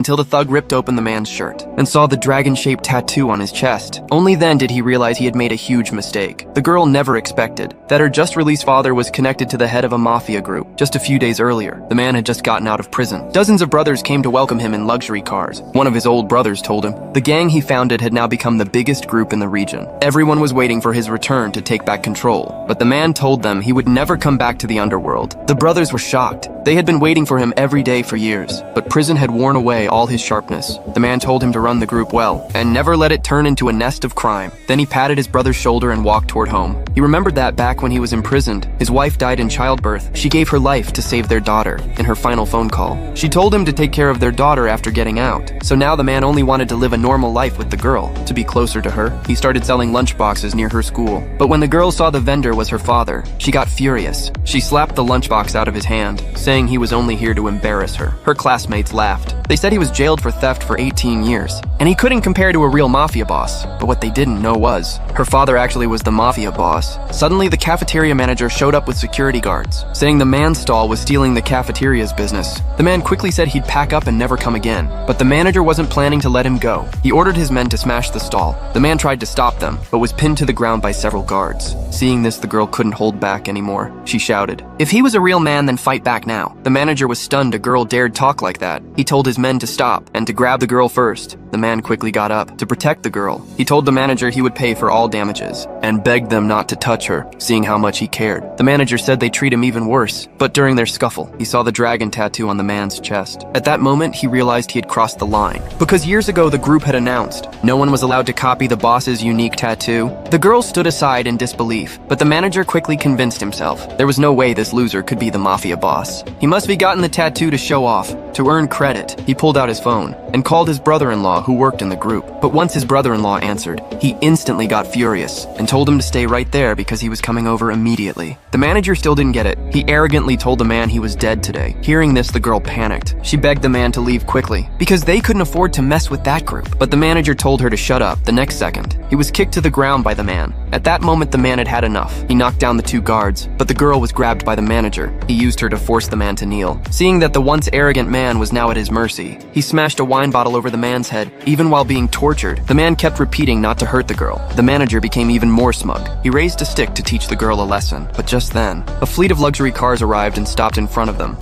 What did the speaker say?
until the thug ripped open the man's shirt and saw the dragon-shaped tattoo on his chest. Only then did he realize he had made a huge mistake. The girl never expected that her just-released father was connected to the head of a mafia group. Just a few days earlier, the man had just gotten out of prison. Dozens of brothers came to welcome him in luxury cars. One of his old brothers told him the gang he founded had now become the biggest group in the region. Everyone was waiting for his return to take back control, but the man told them he would never come back to the underworld. The brothers were shocked. They had been waiting for him every day for years, but prison had worn away all his sharpness. The man told him to run the group well and never let it turn into a nest of crime. Then he patted his brother's shoulder and walked toward home. He remembered that back when he was imprisoned, his wife died in childbirth. She gave her life to save their daughter. In her final phone call, she told him to take care of their daughter after getting out. So now the man only wanted to live a normal life with the girl, to be closer to her. He started selling lunchboxes near her school. But when the girl saw the vendor was her father, she got furious. She slapped the lunchbox out of his hand, saying he was only here to embarrass her. Her classmates laughed. They said he was jailed for theft for 18 years, and he couldn't compare to a real mafia boss. But what they didn't know was, her father actually was the mafia boss. Suddenly, the cafeteria manager showed up with security guards, saying the man's stall was stealing the cafeteria's business. The man quickly said he'd pack up and never come again, but the manager wasn't planning to let him go. He ordered his men to smash the stall. The man tried to stop them, but was pinned to the ground by several guards. Seeing this, the girl couldn't hold back anymore. She shouted, "If he was a real man, then fight back now." The manager was stunned a girl dared talk like that. He told his men to stop and to grab the girl first. The man quickly got up to protect the girl. He told the manager he would pay for all damages and begged them not to touch her, seeing how much he cared. The manager said they'd treat him even worse, but during their scuffle, he saw the dragon tattoo on the man's chest. At that moment, he realized he had crossed the line, because years ago the group had announced no one was allowed to copy the boss's unique tattoo. The girl stood aside in disbelief, but the manager quickly convinced himself there was no way this loser could be the mafia boss. He must have gotten the tattoo to show off, to earn credit. He pulled out his phone and called his brother-in-law who worked in the group. But once his brother-in-law answered, he instantly got furious and told him to stay right there because he was coming over immediately. The manager still didn't get it. He arrogantly told the man he was dead today. Hearing this, the girl panicked. She begged the man to leave quickly because they couldn't afford to mess with that group. But the manager told her to shut up. The next second, he was kicked to the ground by the man. At that moment, the man had had enough. He knocked down the two guards, but the girl was grabbed by the manager. He used her to force the man to kneel. Seeing that the once arrogant man was now at his mercy, he smashed a wine bottle over the man's head. Even while being tortured, the man kept repeating not to hurt the girl. The manager became even more smug. He raised a stick to teach the girl a lesson. But just then, a fleet of luxury cars arrived and stopped in front of them.